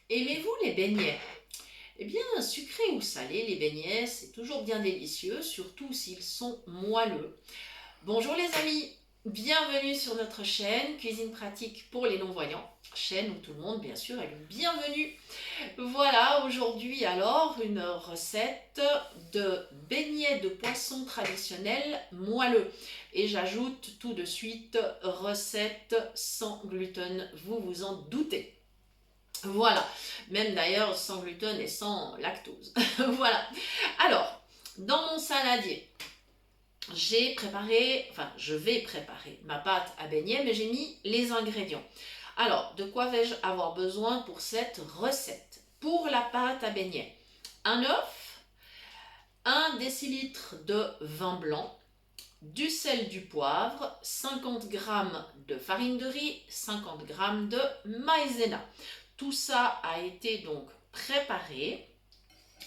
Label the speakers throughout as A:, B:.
A: Aimez-vous les beignets? Eh bien, sucrés ou salés, les beignets, c'est toujours bien délicieux, surtout s'ils sont moelleux. Bonjour les amis, bienvenue sur notre chaîne Cuisine pratique pour les non-voyants, chaîne où tout le monde, bien sûr, est le bienvenu. Voilà, aujourd'hui alors, une recette de beignets de poisson traditionnels moelleux. Et j'ajoute tout de suite, recette sans gluten, vous vous en doutez. Voilà, même d'ailleurs sans gluten et sans lactose. Voilà. Alors, dans mon saladier, je vais préparer ma pâte à beignets, mais j'ai mis les ingrédients. Alors, de quoi vais-je avoir besoin pour cette recette? Pour la pâte à beignets, un œuf, 1 décilitre de vin blanc, du sel, du poivre, 50 g de farine de riz, 50 g de maïzena. Tout ça a été donc préparé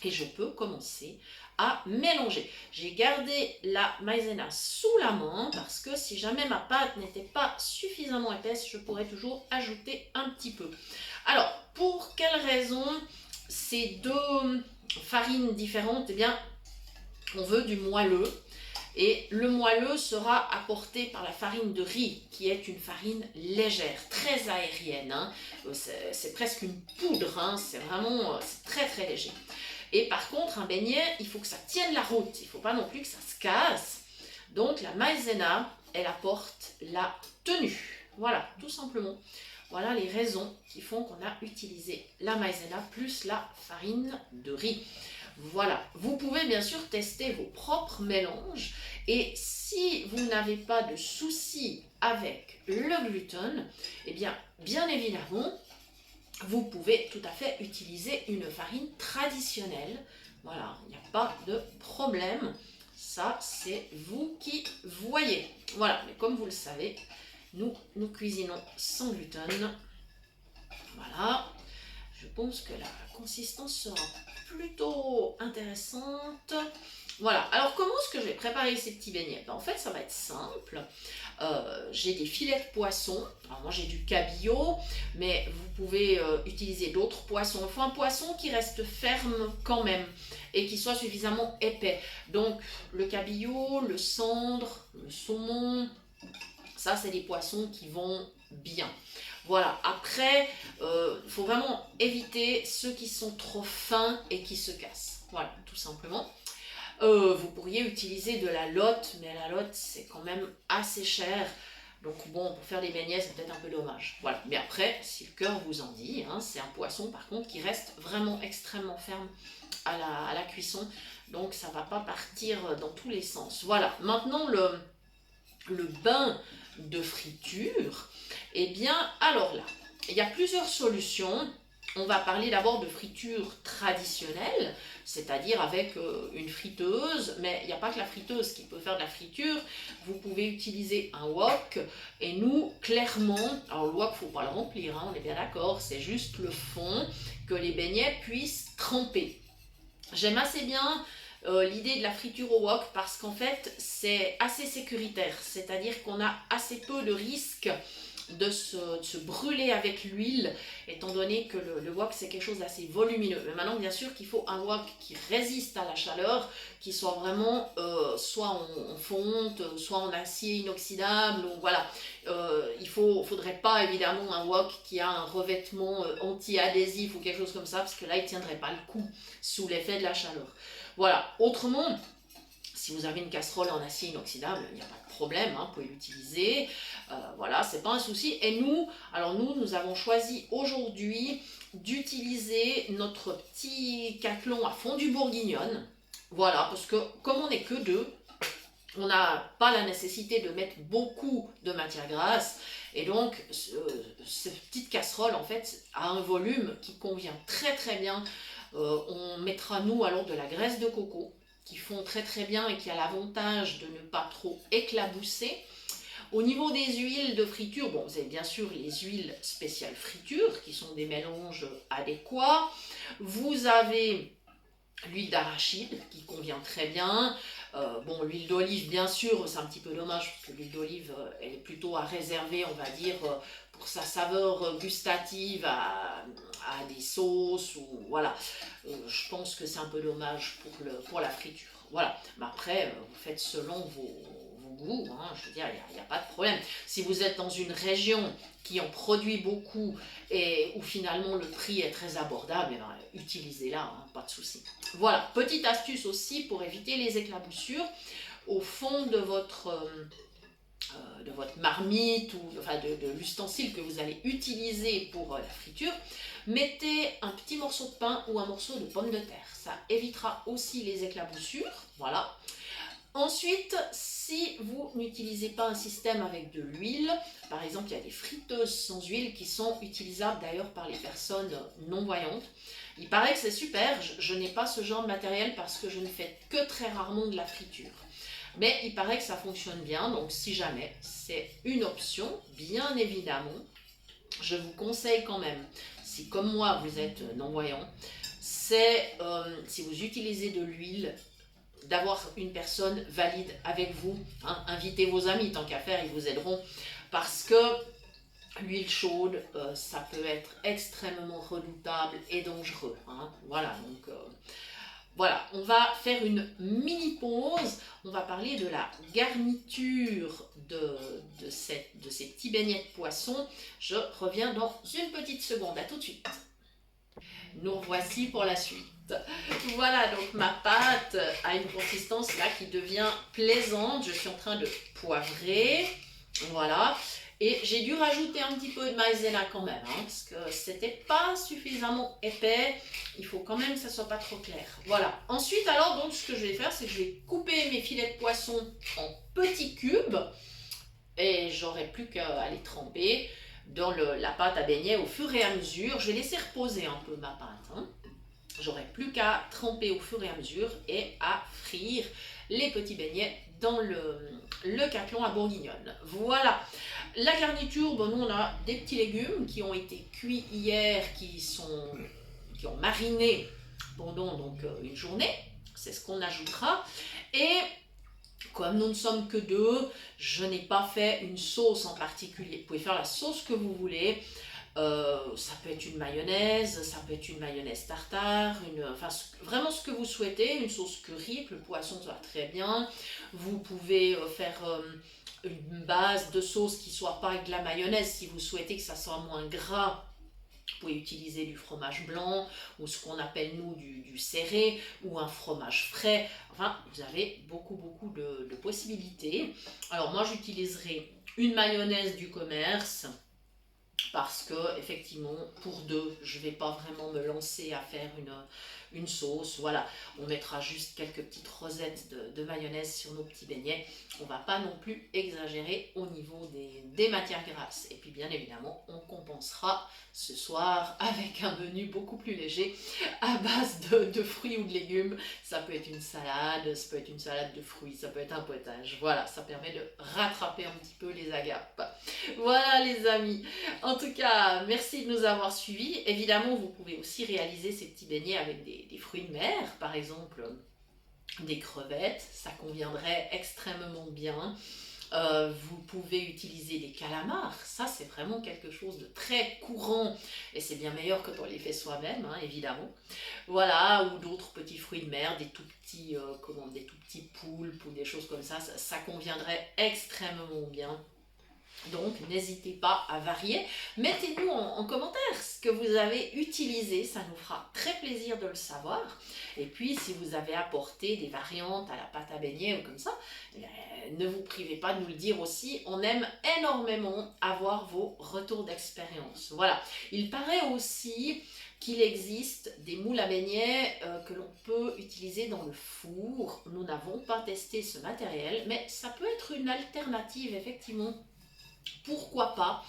A: et je peux commencer à mélanger. J'ai gardé la maïzena sous la main parce que si jamais ma pâte n'était pas suffisamment épaisse, je pourrais toujours ajouter un petit peu. Alors, pour quelles raisons ces deux farines différentes? Eh bien, on veut du moelleux. Et le moelleux sera apporté par la farine de riz, qui est une farine légère, très aérienne. Hein. C'est presque une poudre, hein. C'est vraiment très très léger. Et par contre, un beignet, il faut que ça tienne la route. Il ne faut pas non plus que ça se casse. Donc la maïzena, elle apporte la tenue. Voilà, tout simplement. Voilà les raisons qui font qu'on a utilisé la maïzena plus la farine de riz. Voilà, vous pouvez bien sûr tester vos propres mélanges et si vous n'avez pas de soucis avec le gluten, eh bien évidemment, vous pouvez tout à fait utiliser une farine traditionnelle. Voilà, il n'y a pas de problème. Ça, c'est vous qui voyez. Voilà, mais comme vous le savez, nous cuisinons sans gluten. Voilà, je pense que la consistance sera plutôt intéressante. Voilà, alors comment est-ce que je vais préparer ces petits beignets? En fait, ça va être simple. J'ai des filets de poisson. Alors moi, j'ai du cabillaud, mais vous pouvez utiliser d'autres poissons. Il faut un poisson qui reste ferme quand même et qui soit suffisamment épais. Donc, le cabillaud, le cendre, le saumon, ça, c'est des poissons qui vont bien. Voilà, après, il faut vraiment éviter ceux qui sont trop fins et qui se cassent. Voilà, tout simplement. Vous pourriez utiliser de la lotte, mais la lotte, c'est quand même assez cher. Donc bon, pour faire des beignets, c'est peut-être un peu dommage. Voilà, mais après, si le cœur vous en dit, hein, c'est un poisson par contre qui reste vraiment extrêmement ferme à la cuisson. Donc ça ne va pas partir dans tous les sens. Voilà, maintenant le bain de friture, eh bien, alors là, il y a plusieurs solutions. On va parler d'abord de friture traditionnelle, c'est-à-dire avec une friteuse, mais il n'y a pas que la friteuse qui peut faire de la friture. Vous pouvez utiliser un wok, et nous, clairement, alors le wok, il ne faut pas le remplir, hein, on est bien d'accord, c'est juste le fond que les beignets puissent tremper. J'aime assez bien l'idée de la friture au wok parce qu'en fait c'est assez sécuritaire, c'est-à-dire qu'on a assez peu de risques de se brûler avec l'huile, étant donné que le wok c'est quelque chose d'assez volumineux. Mais maintenant bien sûr qu'il faut un wok qui résiste à la chaleur, qui soit vraiment soit en fonte, soit en acier inoxydable, ou voilà. Il faudrait pas évidemment un wok qui a un revêtement anti-adhésif ou quelque chose comme ça, parce que là il tiendrait pas le coup sous l'effet de la chaleur. Voilà, autrement, si vous avez une casserole en acier inoxydable, il n'y a pas de problème, hein, vous pouvez l'utiliser, voilà, c'est pas un souci. Et nous, nous avons choisi aujourd'hui d'utiliser notre petit caclon à fondue bourguignonne, voilà, parce que comme on n'est que deux, on n'a pas la nécessité de mettre beaucoup de matière grasse, et donc cette petite casserole en fait a un volume qui convient très très bien. On mettra nous alors de la graisse de coco qui fond très très bien et qui a l'avantage de ne pas trop éclabousser. Au niveau des huiles de friture, bon, vous avez bien sûr les huiles spéciales friture qui sont des mélanges adéquats. Vous avez l'huile d'arachide qui convient très bien. Bon, l'huile d'olive, bien sûr, c'est un petit peu dommage parce que l'huile d'olive, elle est plutôt à réserver, on va dire, pour sa saveur gustative à des sauces ou voilà. Je pense que c'est un peu dommage pour la friture. Voilà, mais après, vous faites selon vos goûts, hein. Je veux dire, il n'y a pas de problème. Si vous êtes dans une région qui en produit beaucoup et où finalement le prix est très abordable, eh ben, utilisez-la, hein, pas de souci. Voilà, petite astuce aussi pour éviter les éclaboussures. Au fond de votre marmite ou enfin de l'ustensile que vous allez utiliser pour la friture, mettez un petit morceau de pain ou un morceau de pomme de terre. Ça évitera aussi les éclaboussures. Voilà. Ensuite, si vous n'utilisez pas un système avec de l'huile, par exemple, il y a des friteuses sans huile qui sont utilisables d'ailleurs par les personnes non-voyantes. Il paraît que c'est super, je n'ai pas ce genre de matériel parce que je ne fais que très rarement de la friture. Mais il paraît que ça fonctionne bien, donc si jamais, c'est une option, bien évidemment. Je vous conseille quand même, si comme moi vous êtes non-voyant, c'est si vous utilisez de l'huile, d'avoir une personne valide avec vous. Hein. Invitez vos amis, tant qu'à faire, ils vous aideront. Parce que l'huile chaude, ça peut être extrêmement redoutable et dangereux. Hein. Voilà, donc voilà, on va faire une mini pause. On va parler de la garniture de ces petits beignets de poisson. Je reviens dans une petite seconde. À tout de suite. Nous revoici pour la suite. Voilà, donc ma pâte a une consistance là qui devient plaisante. Je suis en train de poivrer. Voilà. Et j'ai dû rajouter un petit peu de maïzena quand même, hein, parce que c'était pas suffisamment épais. Il faut quand même que ça soit pas trop clair. Voilà. Ensuite, alors, donc, ce que je vais faire, c'est que je vais couper mes filets de poisson en petits cubes. Et j'aurai plus qu'à les tremper dans la pâte à beignets au fur et à mesure. Je vais laisser reposer un peu ma pâte. Hein. J'aurai plus qu'à tremper au fur et à mesure et à frire les petits beignets dans le caclon à bourguignonne. Voilà. La garniture, bon, nous on a des petits légumes qui ont été cuits hier, qui ont mariné pendant donc une journée. C'est ce qu'on ajoutera. Et comme nous ne sommes que deux, je n'ai pas fait une sauce en particulier. Vous pouvez faire la sauce que vous voulez. Ça peut être une mayonnaise, ça peut être une mayonnaise tartare, enfin, vraiment ce que vous souhaitez, une sauce curry, que le poisson soit très bien. Vous pouvez faire une base de sauce qui ne soit pas avec de la mayonnaise si vous souhaitez que ça soit moins gras. Vous pouvez utiliser du fromage blanc ou ce qu'on appelle nous du serré ou un fromage frais. Enfin, vous avez beaucoup de possibilités. Alors moi j'utiliserai une mayonnaise du commerce parce que effectivement pour deux je ne vais pas vraiment me lancer à faire une sauce. Voilà, on mettra juste quelques petites rosettes de mayonnaise sur nos petits beignets. On va pas non plus exagérer au niveau des matières grasses. Et puis bien évidemment on compensera ce soir avec un menu beaucoup plus léger à base de fruits ou de légumes. Ça peut être une salade, ça peut être une salade de fruits, ça peut être un potage. Voilà, ça permet de rattraper un petit peu les agapes. Voilà les amis. En tout cas, merci de nous avoir suivis. Évidemment, vous pouvez aussi réaliser ces petits beignets avec des fruits de mer, par exemple des crevettes, ça conviendrait extrêmement bien. Vous pouvez utiliser des calamars, ça c'est vraiment quelque chose de très courant et c'est bien meilleur quand on les fait soi-même, hein, évidemment. Voilà, ou d'autres petits fruits de mer, des tout petits, des tout petits poulpes ou des choses comme ça, ça conviendrait extrêmement bien. Donc n'hésitez pas à varier, mettez-nous en commentaire ce que vous avez utilisé, ça nous fera très plaisir de le savoir. Et puis si vous avez apporté des variantes à la pâte à beignets ou comme ça, ne vous privez pas de nous le dire aussi, on aime énormément avoir vos retours d'expérience. Voilà, il paraît aussi qu'il existe des moules à beignets que l'on peut utiliser dans le four. Nous n'avons pas testé ce matériel, mais ça peut être une alternative effectivement. Pourquoi pas.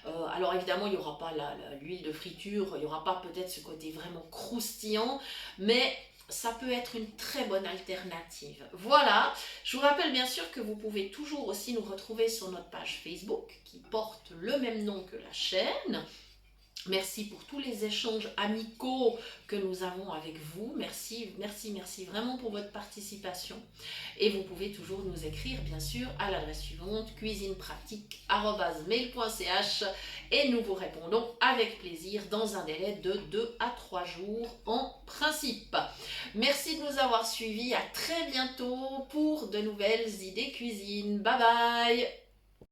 A: Alors évidemment il n'y aura pas l'huile de friture, il n'y aura pas peut-être ce côté vraiment croustillant, mais ça peut être une très bonne alternative. Voilà, je vous rappelle bien sûr que vous pouvez toujours aussi nous retrouver sur notre page Facebook qui porte le même nom que la chaîne. Merci pour tous les échanges amicaux que nous avons avec vous. Merci, merci, merci vraiment pour votre participation. Et vous pouvez toujours nous écrire, bien sûr, à l'adresse suivante, cuisinepratique@mail.ch, et nous vous répondons avec plaisir dans un délai de 2 à 3 jours en principe. Merci de nous avoir suivis. À très bientôt pour de nouvelles idées cuisine. Bye bye!